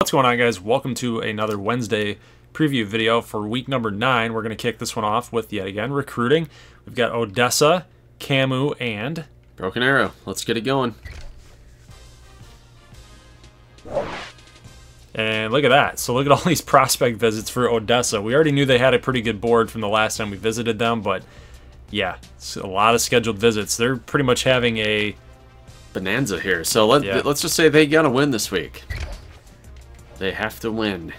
What's going on, guys? Welcome to another Wednesday preview video for week number 9. We're going to kick this one off with, yet again, recruiting. We've got Odessa, Camu, and Broken Arrow. Let's get it going. And look at that. So look at all these prospect visits for Odessa. We already knew they had a pretty good board from the last time we visited them, but yeah, it's a lot of scheduled visits. They're pretty much having a bonanza here. So let's just say they got to win this week. They have to win.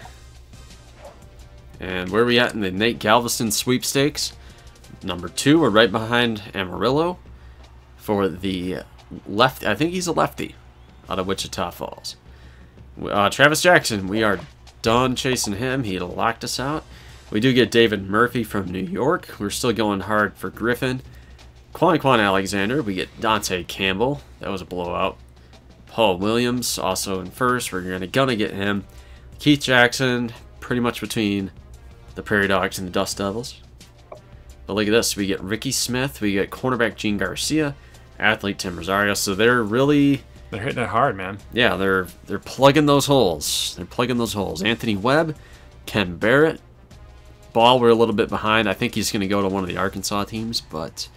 And where are we at in the Nate Galveston sweepstakes? Number 2, we're right behind Amarillo for the left. I think he's a lefty out of Wichita Falls. Travis Jackson, we are done chasing him. He locked us out. We do get David Murphy from New York. We're still going hard for Griffin. Quan Alexander. We get Dante Campbell. That was a blowout. Paul Williams, also in first. We're gonna get him. Keith Jackson, pretty much between the Prairie Dogs and the Dust Devils. But look at this. We get Ricky Smith. We get cornerback Gene Garcia. Athlete Tim Rosario. So they're hitting it hard, man. Yeah, they're plugging those holes. They're plugging those holes. Anthony Webb, Ken Barrett. Ball, we're a little bit behind. I think he's going to go to one of the Arkansas teams, but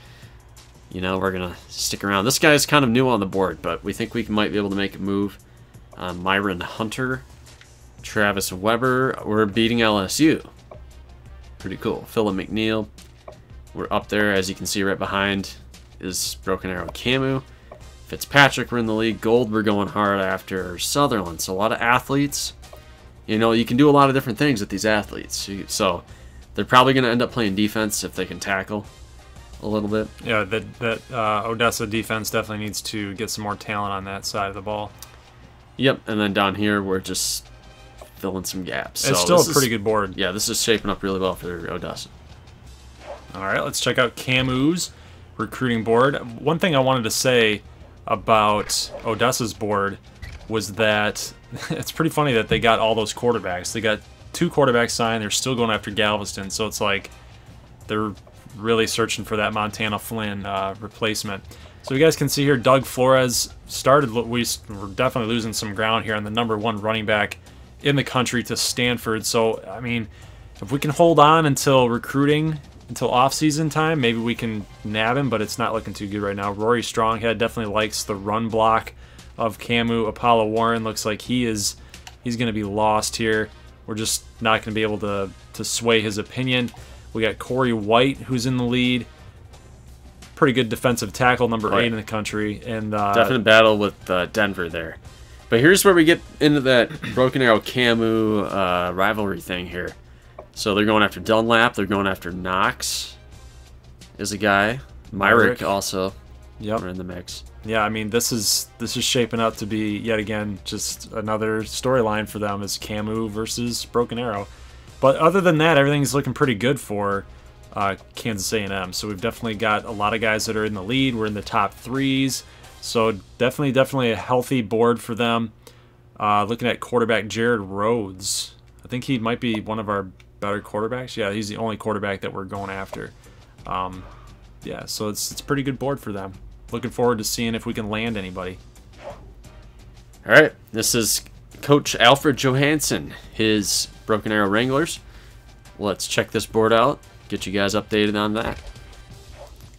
you know, we're going to stick around. This guy's kind of new on the board, but we think we might be able to make a move. Myron Hunter, Travis Weber. We're beating LSU. Pretty cool. Phillip McNeil. We're up there, as you can see right behind is Broken Arrow Camu. Fitzpatrick, we're in the league. Gold, we're going hard after Sutherland. So a lot of athletes. You know, you can do a lot of different things with these athletes. So they're probably going to end up playing defense if they can tackle a little bit. Yeah, that Odessa defense definitely needs to get some more talent on that side of the ball. Yep, and then down here we're just filling some gaps. It's still a pretty good board. Yeah, this is shaping up really well for Odessa. All right, let's check out Camu's recruiting board. One thing I wanted to say about Odessa's board was that it's pretty funny that they got all those quarterbacks. They got 2 quarterbacks signed. They're still going after Galveston, so it's like they're really searching for that Montana Flynn replacement. So you guys can see here, Doug Flores started. We're definitely losing some ground here on the #1 running back in the country to Stanford. So I mean, if we can hold on until recruiting, until off-season time, maybe we can nab him, but it's not looking too good right now. Rory Stronghead definitely likes the run block of Camu. Apollo Warren looks like he's going to be lost here. We're just not going to be able to sway his opinion. We got Corey White, who's in the lead. Pretty good defensive tackle, number 8 in the country. And definite battle with Denver there. But here's where we get into that Broken Arrow Camu rivalry thing here. So they're going after Dunlap. They're going after Knox is a guy. Myrick also. Yep. Are in the mix. Yeah, I mean, this is shaping up to be, yet again, just another storyline for them is Camu versus Broken Arrow. But other than that, everything's looking pretty good for Kansas A&M. So we've definitely got a lot of guys that are in the lead. We're in the top 3s. So definitely a healthy board for them. Looking at quarterback Jared Rhodes. I think he might be one of our better quarterbacks. Yeah, he's the only quarterback that we're going after. Yeah, so it's a pretty good board for them. Looking forward to seeing if we can land anybody. All right, this is Coach Alfred Johansson, his Broken Arrow Wranglers. Let's check this board out, get you guys updated on that.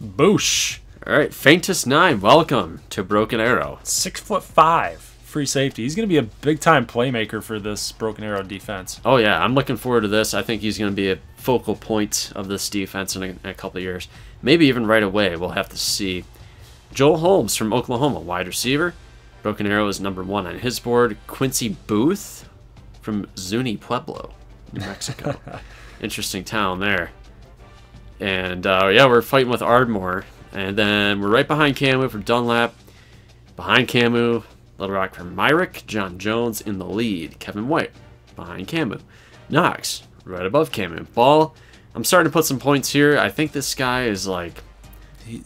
Boosh! All right, Faintest 9, welcome to Broken Arrow. 6'5", free safety. He's going to be a big-time playmaker for this Broken Arrow defense. Oh, yeah, I'm looking forward to this. I think he's going to be a focal point of this defense in a couple of years. Maybe even right away, we'll have to see. Joel Holmes from Oklahoma, wide receiver. Broken Arrow is #1 on his board. Quincy Booth from Zuni Pueblo, New Mexico. Interesting town there. And, yeah, we're fighting with Ardmore. And then we're right behind Camu for Dunlap. Behind Camu, Little Rock for Myrick. John Jones in the lead. Kevin White behind Camu. Knox right above Camu. Ball, I'm starting to put some points here. I think this guy is, like,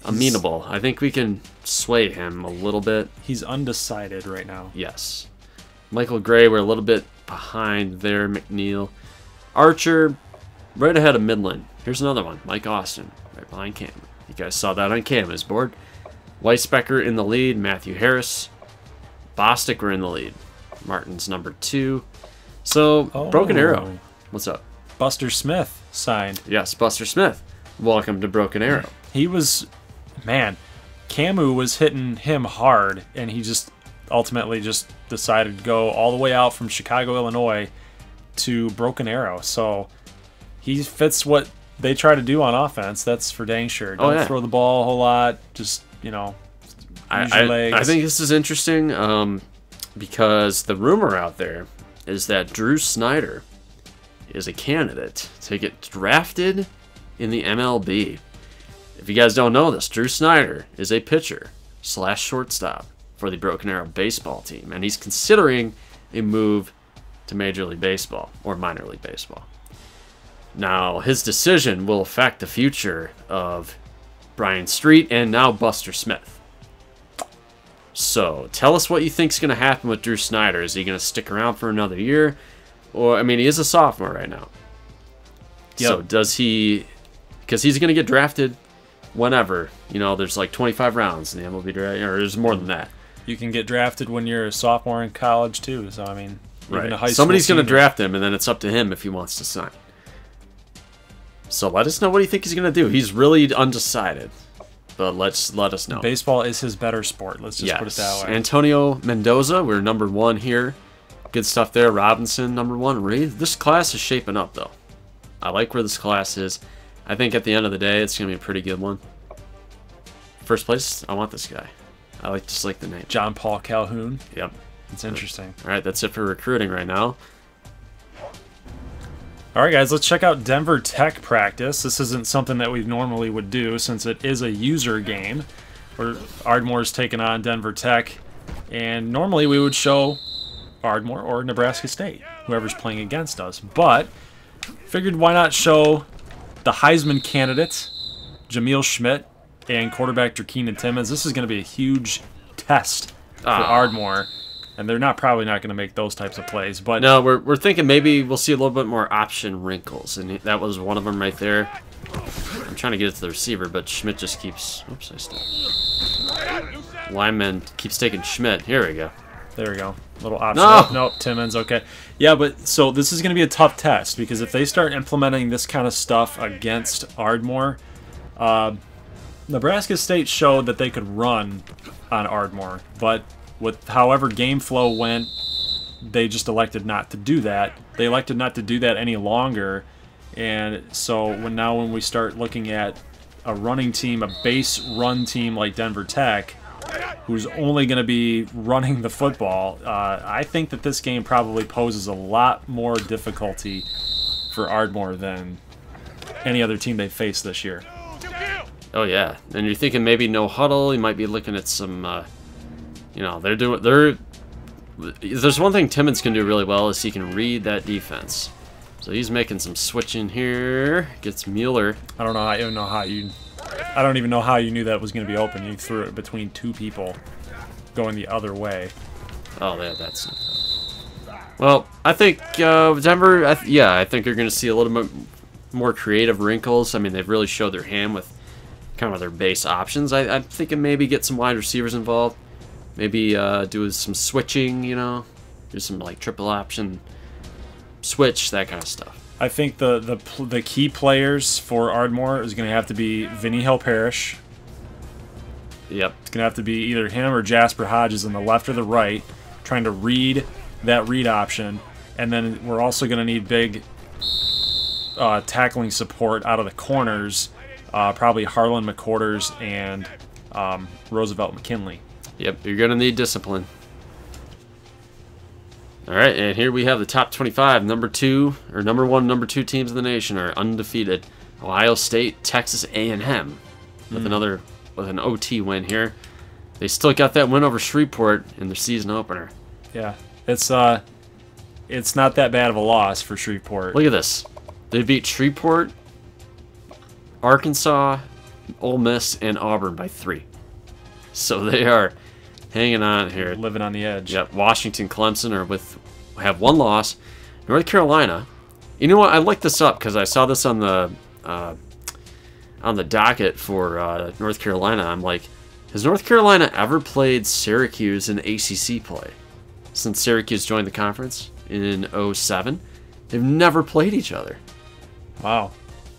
amenable. I think we can sway him a little bit. He's undecided right now. Yes. Michael Gray, we're a little bit behind there. McNeil. Archer, right ahead of Midland. Here's another one. Mike Austin, right behind Camu. You guys saw that on Camu's board. Weisbecker in the lead. Matthew Harris. Bostic were in the lead. Martin's #2. So, Broken Arrow. What's up? Buster Smith signed. Yes, Buster Smith. Welcome to Broken Arrow. He was, man, Camu was hitting him hard, and he just ultimately just decided to go all the way out from Chicago, Illinois to Broken Arrow. So he fits what they try to do on offense. That's for dang sure. Don't throw the ball a whole lot. Just, use your legs. I think this is interesting because the rumor out there is that Drew Snyder is a candidate to get drafted in the MLB. If you guys don't know this, Drew Snyder is a pitcher / shortstop for the Broken Arrow baseball team, and he's considering a move to Major League Baseball or Minor League Baseball. Now, his decision will affect the future of Brian Street and now Buster Smith. So, tell us what you think is going to happen with Drew Snyder. Is he going to stick around for another year? Or, I mean, he is a sophomore right now. Yep. So, does he... Because he's going to get drafted whenever. There's like 25 rounds in the MLB draft, or there's more than that. You can get drafted when you're a sophomore in college, too. So, I mean, even a high school somebody's going to draft him, and then it's up to him if he wants to sign. So, let us know what you think he's going to do. He's really undecided. But let us know. Baseball is his better sport. Let's just put it that way. Antonio Mendoza, we're number 1 here. Good stuff there. Robinson, number 1. This class is shaping up, though. I like where this class is. I think at the end of the day, it's going to be a pretty good one. First place, I want this guy. I just like the name. John Paul Calhoun. Yep. It's interesting. All right, that's it for recruiting right now. All right, guys, let's check out Denver Tech practice. This isn't something that we normally would do since it is a user game where Ardmore's taking on Denver Tech. And normally we would show Ardmore or Nebraska State, whoever's playing against us. But figured why not show the Heisman candidate, Jamil Schmidt, and quarterback Drakeen Timmons. This is going to be a huge test for Ardmore. And they're probably not going to make those types of plays. But no, we're thinking maybe we'll see a little bit more option wrinkles, and that was one of them right there. I'm trying to get it to the receiver, but Schmidt just keeps... Oops, I stopped. Lineman keeps taking Schmidt. Here we go. There we go. Little option. No! Nope, Timmons, okay. Yeah, but so this is going to be a tough test, because if they start implementing this kind of stuff against Ardmore, Nebraska State showed that they could run on Ardmore, but with however game flow went, they just elected not to do that. They elected not to do that any longer, and so when we start looking at a running team, a base run team like Denver Tech, who's only going to be running the football, I think that this game probably poses a lot more difficulty for Ardmore than any other team they've faced this year. Oh yeah, and you're thinking maybe no huddle. You might be looking at some. There's one thing Timmons can do really well is he can read that defense. So he's making some switching here. Gets Mueller. I don't even know how you knew that was going to be open. You threw it between two people going the other way. Oh, yeah, that's not bad. Well, I think Denver, I think you're going to see a little bit more creative wrinkles. I mean, they've really showed their hand with kind of their base options. I'm thinking maybe get some wide receivers involved. Maybe do some switching, do some like triple option switch, that kind of stuff. I think the key players for Ardmore is going to have to be Vinny Hill-Parrish. Yep. It's going to have to be either him or Jasper Hodges on the left or the right, trying to read that read option. And then we're also going to need big tackling support out of the corners, probably Harlan McQuarters and Roosevelt McKinley. Yep, you're going to need discipline. All right, and here we have the top 25. Number 1, number 2 teams in the nation are undefeated. Ohio State, Texas A&M with an OT win here. They still got that win over Shreveport in their season opener. Yeah, it's not that bad of a loss for Shreveport. Look at this. They beat Shreveport, Arkansas, Ole Miss, and Auburn by 3. So they are hanging on here. Living on the edge. Yep. Washington, Clemson have 1 loss. North Carolina. You know what? I looked this up because I saw this on the docket for North Carolina. I'm like, has North Carolina ever played Syracuse in ACC play since Syracuse joined the conference? in '07. They've never played each other. Wow.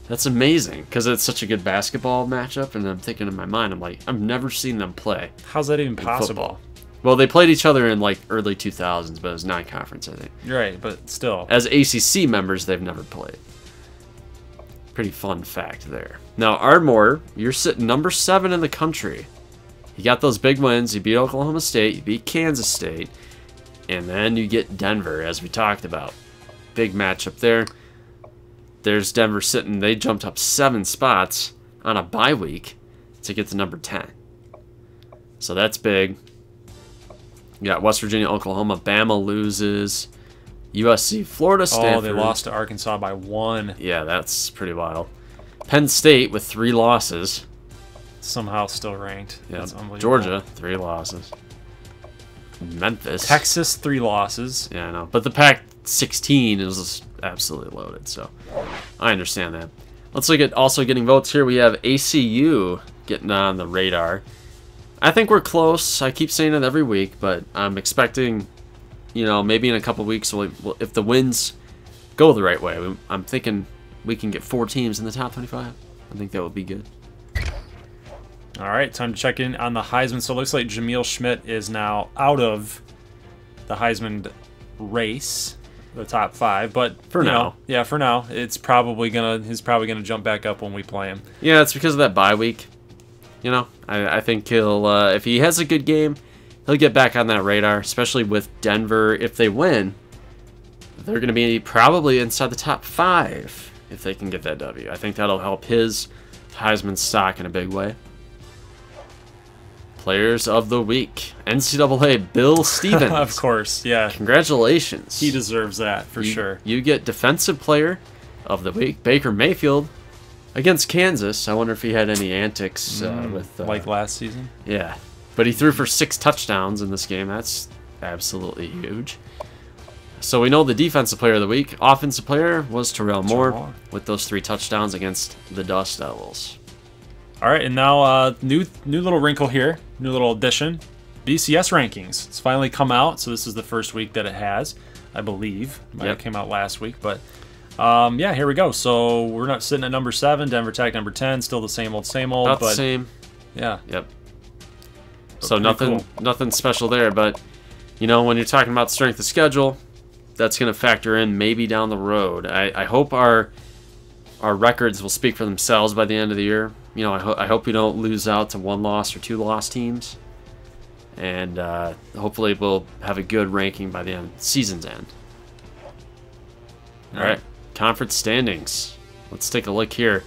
That's amazing, because it's such a good basketball matchup, and I'm thinking in my mind, I'm like, I've never seen them play. How's that even possible? Well, they played each other in like early 2000s, but it was non-conference, I think. Right, but still. As ACC members, they've never played. Pretty fun fact there. Now, Ardmore, you're sitting number 7 in the country. You got those big wins. You beat Oklahoma State, you beat Kansas State, and then you get Denver, as we talked about. Big matchup there. There's Denver sitting. They jumped up 7 spots on a bye week to get to number 10. So that's big. You got West Virginia, Oklahoma. Bama loses. USC, Florida, Stanford. Oh, they lost to Arkansas by 1. Yeah, that's pretty wild. Penn State with 3 losses. Somehow still ranked. Yeah. That's unbelievable. Georgia, 3 losses. Memphis. Texas, 3 losses. Yeah, I know. But the Pac-16 is absolutely loaded, so I understand that. Let's look at also getting votes here. We have ACU getting on the radar. I think we're close. I keep saying it every week, but I'm expecting, you know, maybe in a couple weeks, if the wins go the right way, I'm thinking we can get 4 teams in the top 25. I think that would be good. All right, time to check in on the Heisman. So it looks like Jamil Schmidt is now out of the Heisman race, the top 5. But for now, yeah, for now, he's probably gonna jump back up when we play him. Yeah, it's because of that bye week. You know, I think he'll if he has a good game, he'll get back on that radar. Especially with Denver, if they win, they're going to be probably inside the top 5 if they can get that W. I think that'll help his Heisman stock in a big way. Players of the week. NCAA, Bill Stevens. Of course, yeah. Congratulations. He deserves that, for sure. You get Defensive Player of the Week, Baker Mayfield, against Kansas. I wonder if he had any antics with... like last season? Yeah. But he threw for 6 touchdowns in this game. That's absolutely huge. So we know the Defensive Player of the Week. Offensive Player was Terrell Moore with those 3 touchdowns against the Dust Devils. All right, and now new little wrinkle here, new little addition, BCS rankings. It's finally come out, so this is the first week that it has, I believe. It might have came out last week, but yeah, here we go. So we're not sitting at number 7, Denver Tech number 10, still the same old, About but the same. Yeah. Yep. So nothing special there, but you know, when you're talking about strength of schedule, that's going to factor in maybe down the road. I hope our records will speak for themselves by the end of the year. You know, I hope we don't lose out to 1-loss or 2-loss teams. And hopefully we'll have a good ranking by the season's end. All right, conference standings. Let's take a look here.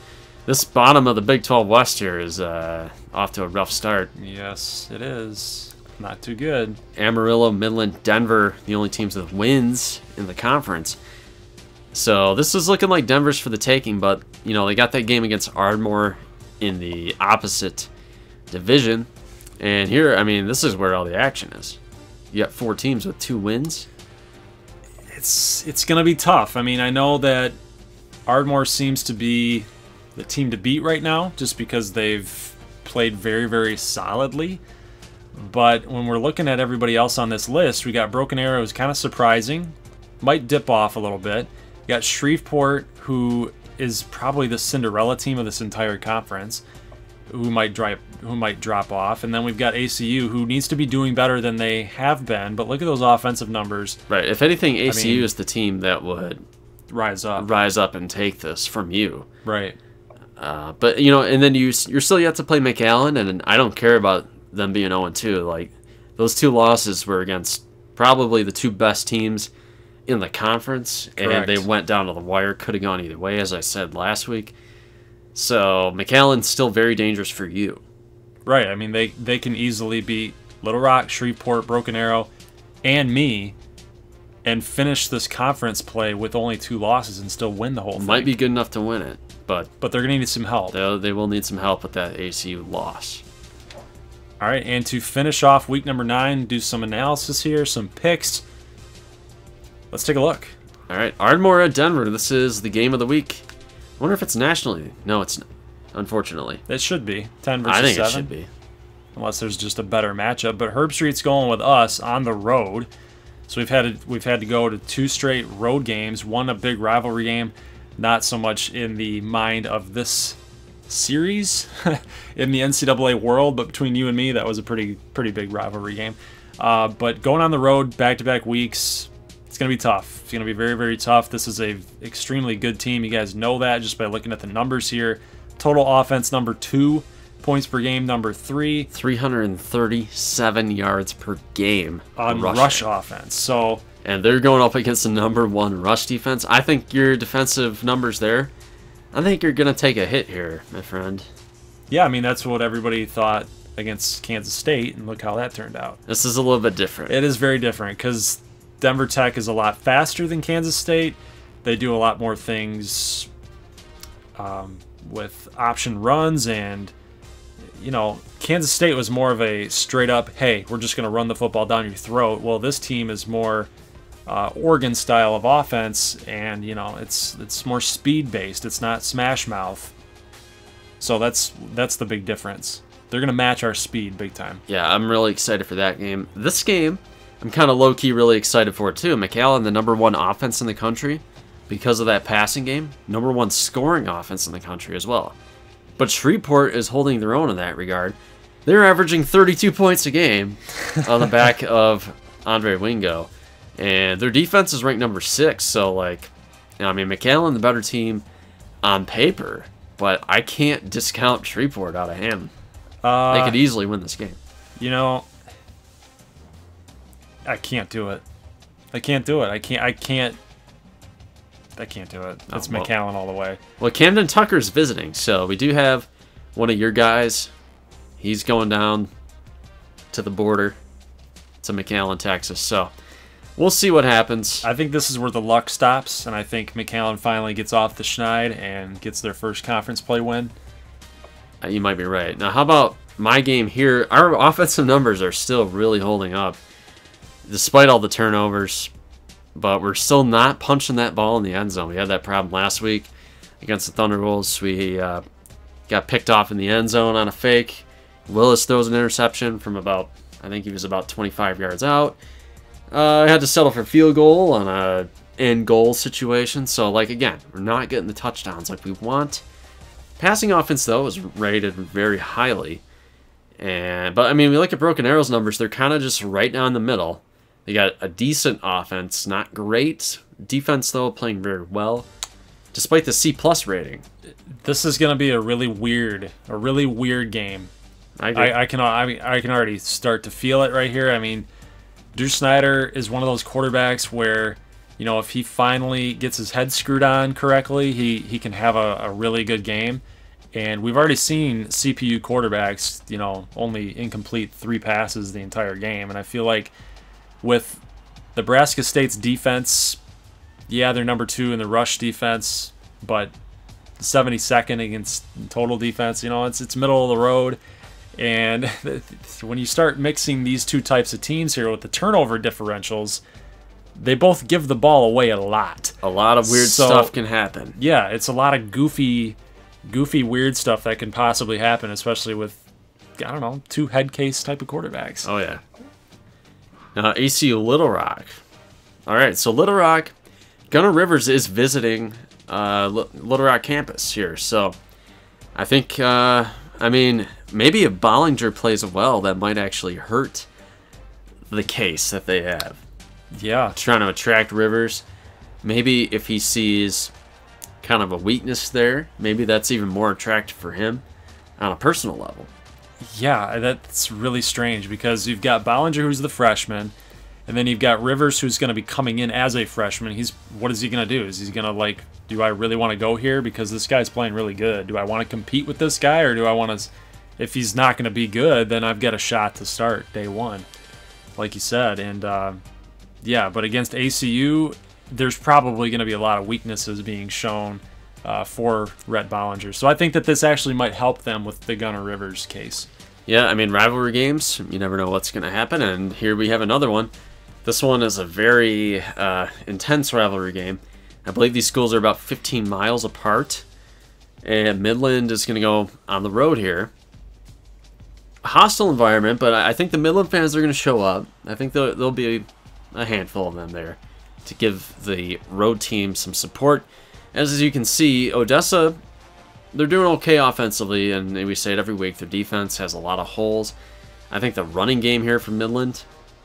This bottom of the Big 12 West here is off to a rough start. Yes, it is. Not too good. Amarillo, Midland, Denver, the only teams with wins in the conference. So this is looking like Denver's for the taking, but, you know, they got that game against Ardmore in the opposite division. And here, I mean, this is where all the action is. You got 4 teams with 2 wins. It's going to be tough. I mean, I know that Ardmore seems to be the team to beat right now just because they've played very, very solidly. But when we're looking at everybody else on this list, we got Broken Arrow, who's kind of surprising. Might dip off a little bit. You got Shreveport, who is probably the Cinderella team of this entire conference, who might drop off. And then we've got ACU, who needs to be doing better than they have been. But look at those offensive numbers. Right. If anything, ACU is the team that would rise up and take this from you. Right. But, you know, and then you're still yet to play McAllen, and I don't care about them being 0-2. Like, those 2 losses were against probably the 2 best teams in the conference. Correct. And they went down to the wire. Could have gone either way, as I said last week. So McAllen's still very dangerous for you. Right. I mean, they can easily beat Little Rock, Shreveport, Broken Arrow, and me, and finish this conference play with only 2 losses and still win the whole thing. Might be good enough to win it, but they're going to need some help. They will need some help with that ACU loss. All right, and to finish off week number 9, do some analysis here, some picks. Let's take a look. All right, Ardmore at Denver. This is the game of the week. I wonder if it's nationally. No, it's not, unfortunately. It should be 10 versus 7. I think it should be. Unless there's just a better matchup. But Herb Street's going with us on the road. So we've had to go to 2 straight road games, one a big rivalry game, not so much in the mind of this series in the NCAA world, but between you and me, that was a pretty big rivalry game. But going on the road back-to-back weeks, it's going to be tough. It's going to be very, very tough. This is a extremely good team. You guys know that just by looking at the numbers here. Total offense, number 2. Points per game, number 3. 337 yards per game on rush offense. So, and they're going up against the number 1 rush defense. I think your defensive numbers there, I think you're going to take a hit here, my friend. Yeah, I mean, that's what everybody thought against Kansas State, and look how that turned out. This is a little bit different. It is very different because Denver Tech is a lot faster than Kansas State. They do a lot more things with option runs, and you know, Kansas State was more of a straight up, hey, we're just going to run the football down your throat. Well, this team is more Oregon style of offense, and you know, it's more speed based. It's not smash mouth. So that's the big difference. They're going to match our speed big time. Yeah, I'm really excited for that game. This game, I'm kind of low-key really excited for it too. McAllen, the number 1 offense in the country because of that passing game. Number 1 scoring offense in the country as well. But Shreveport is holding their own in that regard. They're averaging 32 points a game on the back of Andre Wingo. And their defense is ranked number 6. So, like, you know, I mean, McAllen, the better team on paper. But I can't discount Shreveport out of hand. They could easily win this game. You know, I can't do it. I can't do it. I can't do it. It's McAllen all the way. Well, Camden Tucker's visiting, so we do have one of your guys. He's going down to the border to McAllen, Texas. So we'll see what happens. I think this is where the luck stops, and I think McAllen finally gets off the schneid and gets their first conference play win. You might be right. Now, how about my game here? Our offensive numbers are still really holding up, despite all the turnovers. But we're still not punching that ball in the end zone. We had that problem last week against the Thunderbolts. We got picked off in the end zone on a fake. Willis throws an interception from about, I think he was about 25 yards out. I had to settle for field goal on a end goal situation. So, like, again, we're not getting the touchdowns like we want. Passing offense, though, is rated very highly. But, I mean, we look at Broken Arrow's numbers. They're kind of just right down the middle. They got a decent offense, not great. Defense, though, playing very well, despite the C+ rating. This is going to be a really weird game. I can already start to feel it right here. I mean, Drew Snyder is one of those quarterbacks where, you know, if he finally gets his head screwed on correctly, he can have a really good game. And we've already seen CPU quarterbacks, you know, only incomplete 3 passes the entire game. And I feel like with Nebraska State's defense, yeah, they're number 2 in the rush defense, but 72nd against total defense, you know, it's middle of the road. And when you start mixing these 2 types of teams here with the turnover differentials, they both give the ball away a lot. A lot of weird stuff can happen. Yeah, it's a lot of goofy, weird stuff that can possibly happen, especially with, I don't know, 2 head case type of quarterbacks. Oh, yeah. Now, ACU Little Rock. All right, so Little Rock, Gunnar Rivers is visiting Little Rock campus here. So I think, I mean, maybe if Bollinger plays well, that might actually hurt the case that they have. Yeah. Trying to attract Rivers. Maybe if he sees kind of a weakness there, maybe that's even more attractive for him on a personal level. Yeah, that's really strange because you've got Bollinger, who's the freshman, and then you've got Rivers, who's going to be coming in as a freshman. What is he going to do? Is he going to, like, do I really want to go here because this guy's playing really good? Do I want to compete with this guy, or do I want to, if he's not going to be good, then I've got a shot to start day one, like you said. And, yeah, but against ACU, there's probably going to be a lot of weaknesses being shown for Rhett Bollinger. So I think that this actually might help them with the Gunnar Rivers case. Yeah, I mean, rivalry games, you never know what's going to happen, and here we have another one. This one is a very intense rivalry game. I believe these schools are about 15 miles apart, and Midland is going to go on the road here. A hostile environment, but I think the Midland fans are going to show up. I think they'll be a handful of them there to give the road team some support. As you can see, Odessa, they're doing okay offensively, and we say it every week, their defense has a lot of holes. I think the running game here for Midland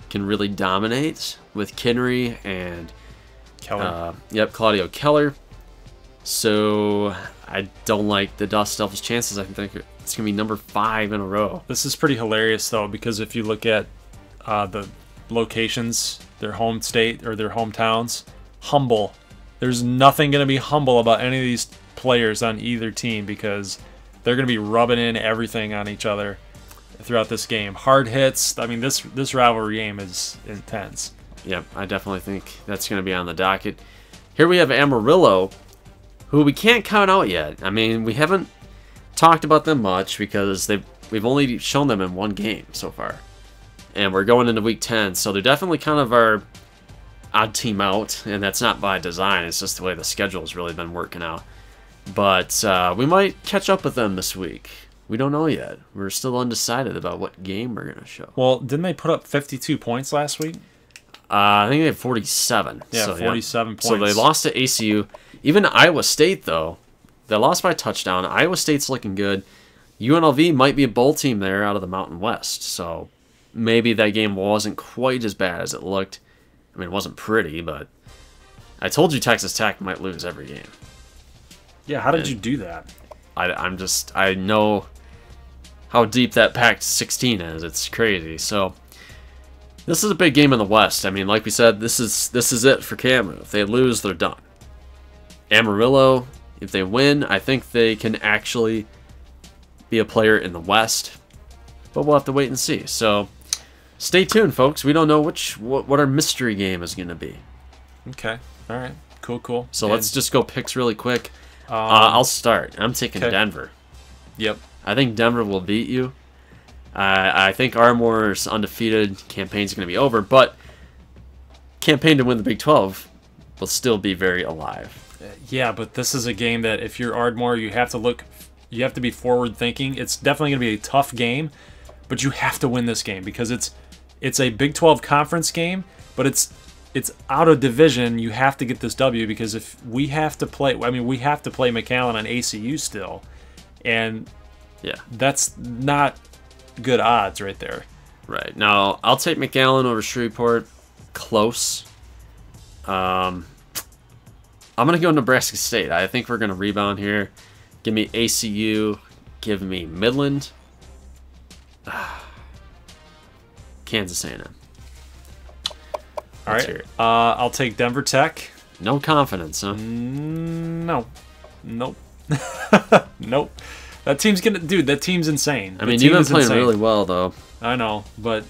can really dominate with Kinnery and Keller. Claudio Keller. So I don't like the Dust Devils' chances. I think it's going to be number 5 in a row. This is pretty hilarious, though, because if you look at the locations, their home state or their hometowns, humble. There's nothing going to be humble about any of these players on either team because they're going to be rubbing in everything on each other throughout this game. Hard hits. I mean, this rivalry game is intense. Yep, I definitely think that's going to be on the docket. Here we have Amarillo, who we can't count out yet. I mean, we haven't talked about them much because we've only shown them in one game so far. And we're going into week 10, so they're definitely kind of our odd team out, and that's not by design. It's just the way the schedule has really been working out. But we might catch up with them this week. We don't know yet. We're still undecided about what game we're going to show. Well, didn't they put up 52 points last week? I think they had 47. Yeah, so, 47 points. So they lost to ACU. Even Iowa State, though, they lost by a touchdown. Iowa State's looking good. UNLV might be a bowl team there out of the Mountain West. So maybe that game wasn't quite as bad as it looked. I mean, it wasn't pretty, but I told you Texas Tech might lose every game. Yeah, how did you do that? I know how deep that Pac-16 is. It's crazy. So this is a big game in the West. I mean, like we said, this is it for Camu. If they lose, they're done. Amarillo, if they win, I think they can actually be a player in the West. But we'll have to wait and see. So stay tuned, folks. We don't know what our mystery game is going to be. Okay. All right. Cool. So let's just go picks really quick. I'll start. I'm taking Denver. Yep. I think Denver will beat you. I think Ardmore's undefeated campaign's going to be over, but campaign to win the Big 12 will still be very alive. Yeah, but this is a game that if you're Ardmore, you have to be forward thinking. It's definitely going to be a tough game, but you have to win this game because it's a Big 12 conference game, but it's out of division. You have to get this W because if we have to play, we have to play McAllen on ACU still, and yeah, that's not good odds right there. Right. Now, I'll take McAllen over Shreveport. Close. I'm going to go Nebraska State. I think we're going to rebound here. Give me ACU. Give me Midland. Kansas A&M. All right. I'll take Denver Tech. No confidence, huh? No. Nope. Nope. That team's insane. I mean, you've been playing really well, though. I know, but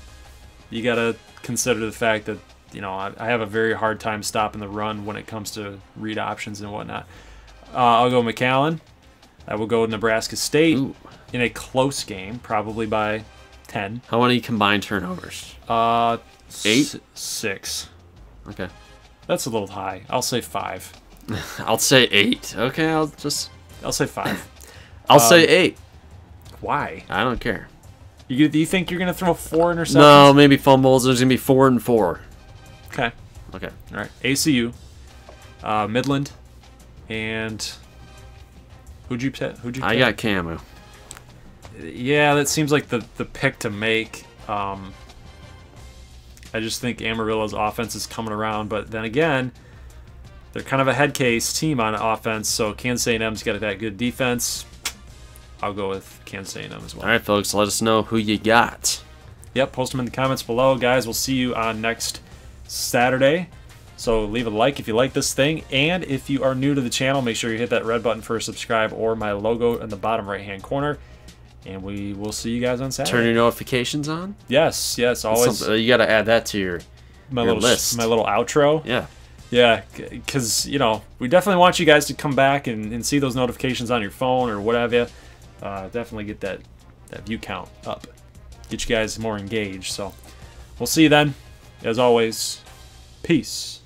you got to consider the fact that, I have a very hard time stopping the run when it comes to read options and whatnot. I'll go McAllen. I will go Nebraska State in a close game, probably by 10. How many combined turnovers? 8? 6. Okay. That's a little high. I'll say 5. I'll say 8. Okay, I'll say 5. I'll say 8. Why? I don't care. Do you think you're going to throw 4 interceptions? No, maybe fumbles. There's going to be 4 and 4. Okay. All right. ACU, Midland, and who'd you pick? I got Camu. Yeah, that seems like the pick to make. I just think Amarillo's offense is coming around, but then again, they're kind of a head case team on offense, so Kansas A&M's got that good defense. I'll go with Kansas A&M as well. All right, folks, let us know who you got. Yep, post them in the comments below. Guys, we'll see you on next Saturday. So leave a like if you like this thing, and if you are new to the channel, make sure you hit that red button for subscribe or my logo in the bottom right-hand corner. And we will see you guys on Saturday. Turn your notifications on? Yes, always. You got to add that to your list. My little outro. Yeah, because, we definitely want you guys to come back and see those notifications on your phone or whatever. Definitely get that view count up. Get you guys more engaged. So we'll see you then. As always, peace.